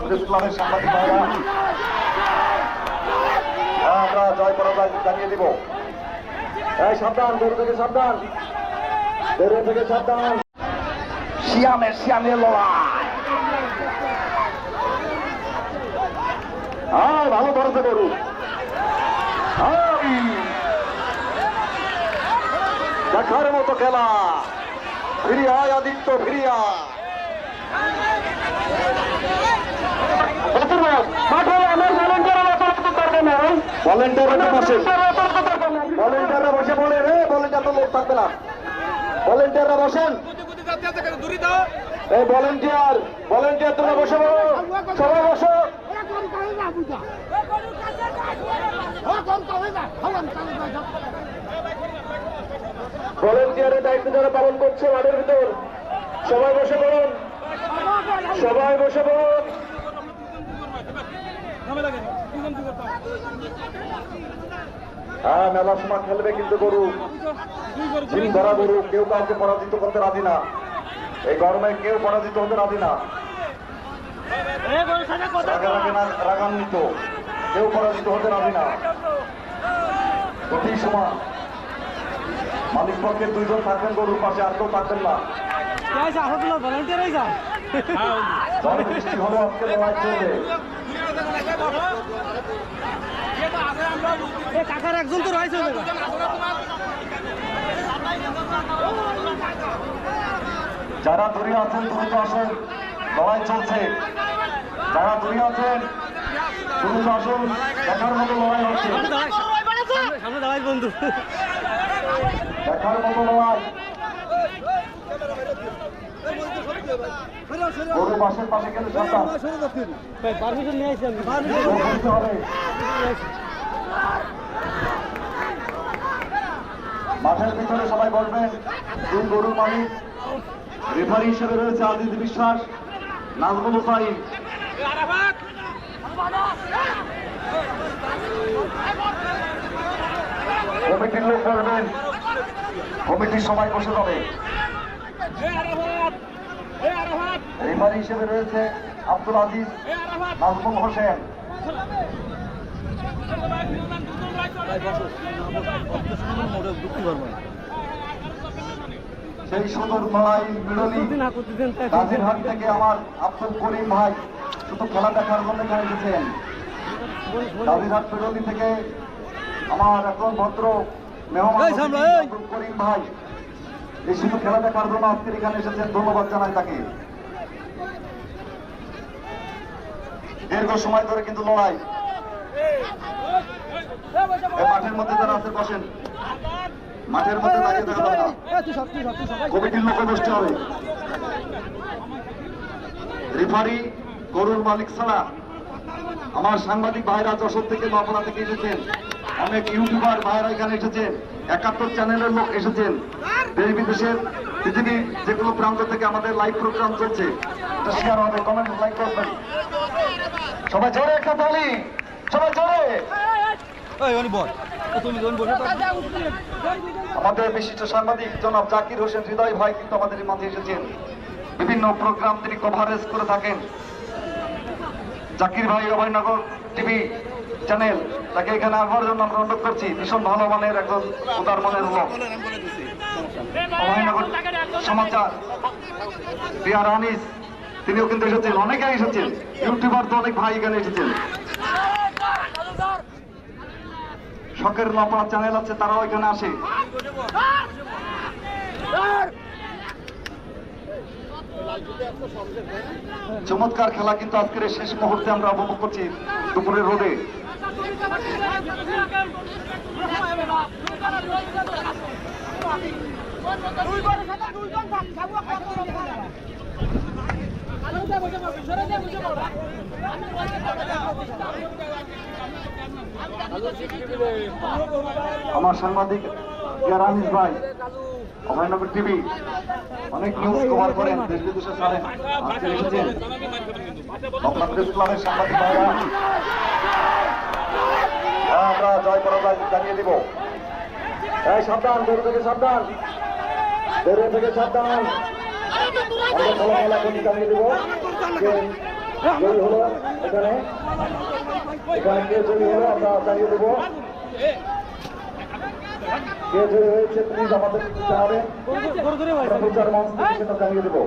Press ক্লাবের সাংবাদিক ভাইরা, আমরা জয় পরাজয় জানিয়ে দিব। এই সাবধান, গরু থেকে সাবধান, গরু থেকে সাবধান। শিয়ামের লড়াই, ভালো ধরেছে গরু। দেখার মতো খেলা, ফিরিয়ে আয় আদিত্য, ফিরিয়ে আয়। ভলেন্টিয়াররা বসে পড়ে রে, ভলেন্টিয়ার তো লোক থাকবে না। ভলেন্টিয়াররা বসেন, এই ভলেন্টিয়ার তোমরা বসে পড়ো, সবাই বসো। ভলেন্টিয়ারের দায়িত্ব যারা পালন করছে মাঠের ভিতর, সবাই বসে পড়ুন, সবাই বসে পড়ুন। হ্যাঁ, মেলার সময় খেলবে কিন্তু গরু, জিম ধরা গরু, কেউ কাউকে পরাজিত করতে রাজি না। এই গরমে কেউ পরাজিত হতে রাজি না, রাগান্বিত, কেউ পরাজিত হতে রাজি না। প্রতি সময় মালিক পক্ষের দুইজন থাকবেন গরুর পাশে, আর কেউ থাকবেন না। বৃষ্টি হলো, আজকে লড়াই চলবে। কাকার একজন তো রয়েছে, যারা দূরে আছেন দ্রুত আসুন, লড়াই চলছে। যারা দূরে আছেন দ্রুত আসুন, দেখার মতো লড়াই হচ্ছে, বন্ধু দেখার মতো লড়াই। গরু পাশের পাশে গেলে পারমিশন নিয়ে আসছি হবে। মাঠের ভিতরে সবাই বলবেন। দুই গরুর মালিক রেফারি হিসেবে রয়েছে আজিজ বিশ্বাস, নাজমুল হুসাইন। কমিটির লোক বলবেন, কমিটির সবাই বসে যাবে। রেফারি হিসেবে রয়েছে আব্দুল আজিজ, নাজমুল হোসেন। সেই সুদূর লড়াই বিরোধী গাজীরহাট থেকে আমার আব্দুল করিম ভাই শুধু খেলা দেখার জন্য এখানে এসেছেন। গাজীরহাট বিরোধী থেকে আমার এখন ভদ্র মেহমান আব্দুল করিম ভাই এই শুধু খেলা দেখার জন্য আজকে এখানে এসেছেন, ধন্যবাদ জানাই তাকে। দীর্ঘ সময় ধরে কিন্তু লড়াই। মাঠের মধ্যে যারা আছে বসেন, মাঠের মধ্যে দাঁড়িয়ে থাকা যাবে না, কমিটির লোক বসতে হবে। রেফারি গরুর মালিক ছাড়া আমার সাংবাদিক ভাইরা যশোর থেকে, নওপাড়া থেকে এসেছেন, অনেক ইউটিউবার ভাইরা এখানে এসেছেন, 71 চ্যানেলের লোক এসেছেন, দেশ বিদেশের পৃথিবীর যেগুলো প্রান্ত থেকে আমাদের লাইভ প্রোগ্রাম চলছে, এটা শেয়ার হবে, কমেন্ট লাইক করবেন। সবাই জোরে একটা তালি, সবাই জোরে। আমাদের বিশিষ্ট সাংবাদিক জনাব জাকির হোসেন হৃদয় ভাই কিন্তু আমাদের মাঝে এসেছেন, বিভিন্ন প্রোগ্রাম তিনি কভারেজ করে থাকেন। জাকির ভাই অভয়নগর টিভি চ্যানেল, তাকে এখানে আসার জন্য আমরা অনুরোধ করছি। ভীষণ ভালো মানের একজন উদার মানের লোক। অভয়নগর সমাচার বিআর আনিস তিনিও কিন্তু এসেছেন, অনেকে এসেছেন, ইউটিউবার তো অনেক ভাই এখানে এসেছেন। শখের নওপাড়া চ্যানেল আছে, তারাও এখানে আসে। চমৎকার খেলা কিন্তু আজকের শেষ মুহূর্তে আমরা উপভোগ করছি দুপুরের রোদে। আমার সাংবাদিক রানিস ভাই অভয়নগর টিভি অনেক নিউজ কভার করেন, দেশ বিদেশে ছাড়েন, আজকে এসেছেন। নওপাড়া প্রেস ক্লাবের সাংবাদিক ভাইরা, আমরা জয় পরাজয় জানিয়ে দিব। এই সাবধান, গরু থেকে সাবধান, গরু থেকে সাবধান। আমরা ফলাফল এখন জানিয়ে দিব যে জয়ী হলো এখানে এখানে কে জয়ী হলো আমরা জানিয়ে দেবো। কে জয়ী হয়েছে প্লিজ আমাদের জানাবেন, গরু ধরে ভাই আমরা প্রচার মঞ্চ থেকে সেটা জানিয়ে দেবো।